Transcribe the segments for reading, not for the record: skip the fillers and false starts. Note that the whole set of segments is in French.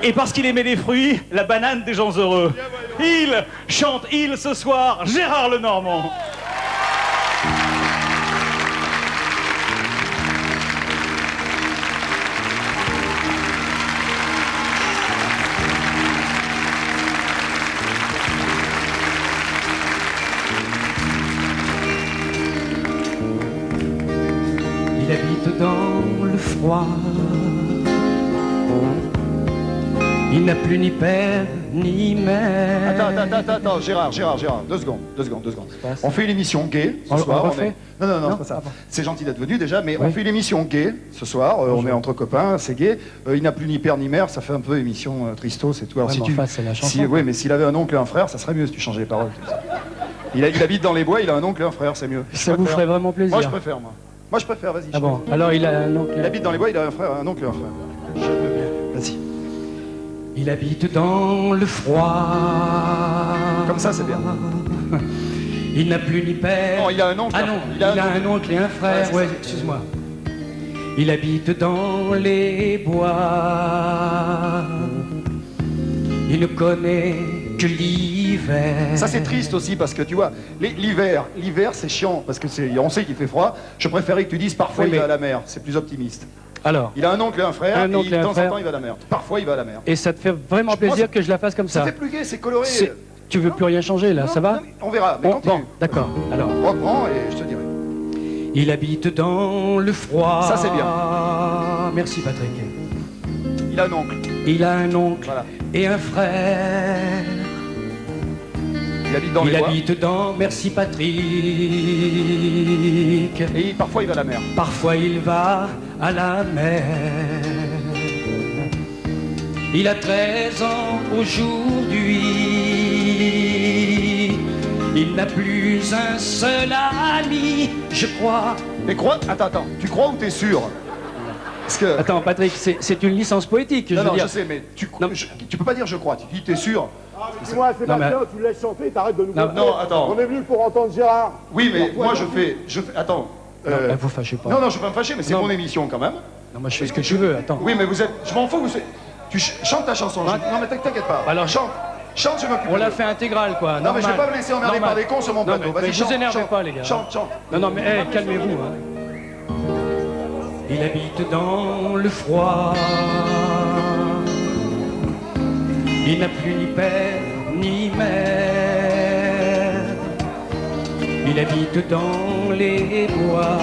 Et parce qu'il aimait les fruits, la banane des gens heureux. Il chante ce soir, Gérard Lenormand. Il habite dans le froid. Il n'a plus ni père ni mère. Attends, Gérard, 2 secondes. On fait une émission gay ce soir. Non, c'est pas ça. C'est gentil d'être venu déjà, mais on fait une émission gay ce soir. On est entre copains, c'est gay. Il n'a plus ni père ni mère, ça fait un peu émission tristos et tout. Alors, c'est la chanson. oui, mais s'il avait un oncle et un frère, ça serait mieux si tu changeais les paroles. Il habite dans les bois, il a un oncle et un frère, c'est mieux. Ça vous ferait vraiment plaisir. Moi, je préfère, Moi, je préfère, vas-y. Ah bon, alors il a un oncle. Il habite dans les bois, il a un oncle et un frère. Je veux bien. Vas-y. Il habite dans le froid. Comme ça, c'est bien. Il n'a plus ni père. Non, il a un oncle. Ah non, il a un oncle et un frère. Ouais, excuse-moi. Il habite dans les bois. Il ne connaît que l'hiver. Ça c'est triste aussi parce que tu vois, l'hiver c'est chiant parce que on sait qu'il fait froid. Je préférais que tu dises parfois il va à la mer, c'est plus optimiste. Alors, il a un oncle et un frère, et de temps en temps il va à la mer. Parfois il va à la mer. Et ça te fait vraiment plaisir que je la fasse comme ça? Ça fait plus gai, c'est coloré. Tu veux plus rien changer là, ça va? Non, on verra, mais continue. Bon, d'accord, alors. Reprends et je te dirai. Il habite dans le froid. Ça c'est bien. Merci Patrick. Il a un oncle. Il a un oncle voilà. Et un frère. Il habite dans les bois. Il habite dans... Merci Patrick. Et parfois il va à la mer. Parfois il va à la mer. Il a 13 ans aujourd'hui. Il n'a plus un seul ami, je crois. Mais crois... Attends, tu crois ou t'es sûr? Parce que... Attends Patrick, c'est une licence poétique, non, je sais, mais tu peux pas dire je crois, tu dis t'es sûr. Dis-moi, Sébastien, tu laisses chanter, t'arrêtes de nous... Non, attends. On est venu pour entendre Gérard. Oui, mais moi je fais... Attends. Vous fâchez pas. Non, je vais pas me fâcher, mais c'est mon émission quand même. Non, moi je fais ce que tu veux, attends. Oui, mais vous êtes... Je m'en fous, tu chantes ta chanson. Non, mais t'inquiète pas. Alors, chante, je m'occupe. On l'a fait intégrale, quoi. Non, mais je vais pas me laisser emmerder par des cons sur mon plateau. Vas-y, chante. Vous énervez pas, les gars. Chante. Non, mais calmez-vous. Hein. Il habite dans le froid. Il n'a plus ni père ni mère. Il habite dans les bois.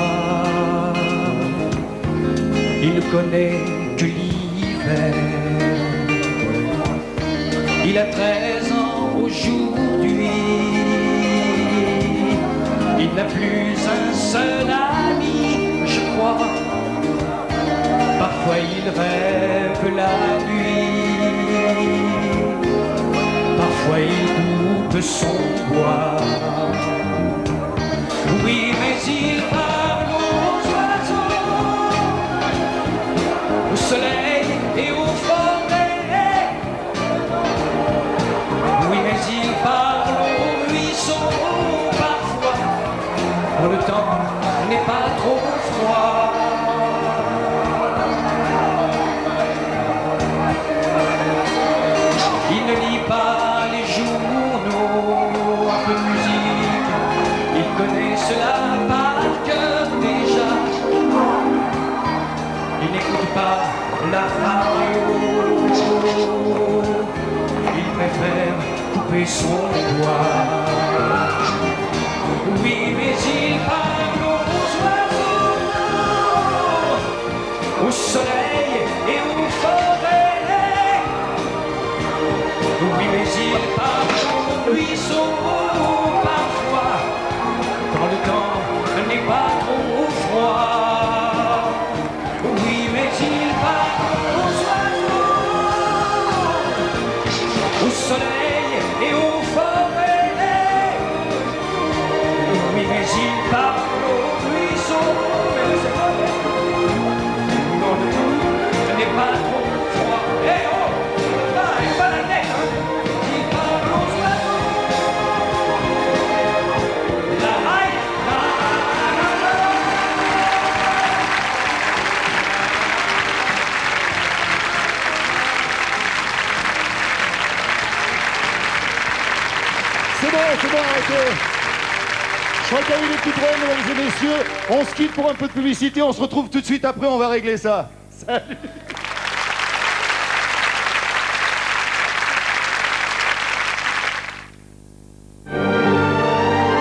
Il ne connaît que l'hiver. Il a 13 ans aujourd'hui. Il n'a plus un seul ami, je crois. Parfois il rêve la nuit. Parfois il coupe son bois. Oui, mais il parle aux oiseaux, au soleil et aux forêts. Oui, mais il parle aux ruisseaux parfois, quand le temps n'est pas trop froid. Il ne lit pas les journaux, un peu de musique, il connaît cela par cœur déjà. Il n'écoute pas la radio, il préfère couper son doigt. Oui, mais il parle aux oiseaux, au soleil et aux forêts. Oui, mais il parle aux ruisseaux parfois, quand le temps n'est pas trop froid. Oui, mais il parle aux oiseaux, au soleil et aux forêts. Oui, mais il parle aux ruisseaux. C'est bon, arrêtez. Je crois qu'il y a eu des petits problèmes, mesdames et messieurs. On se quitte pour un peu de publicité, on se retrouve tout de suite après, on va régler ça. Salut.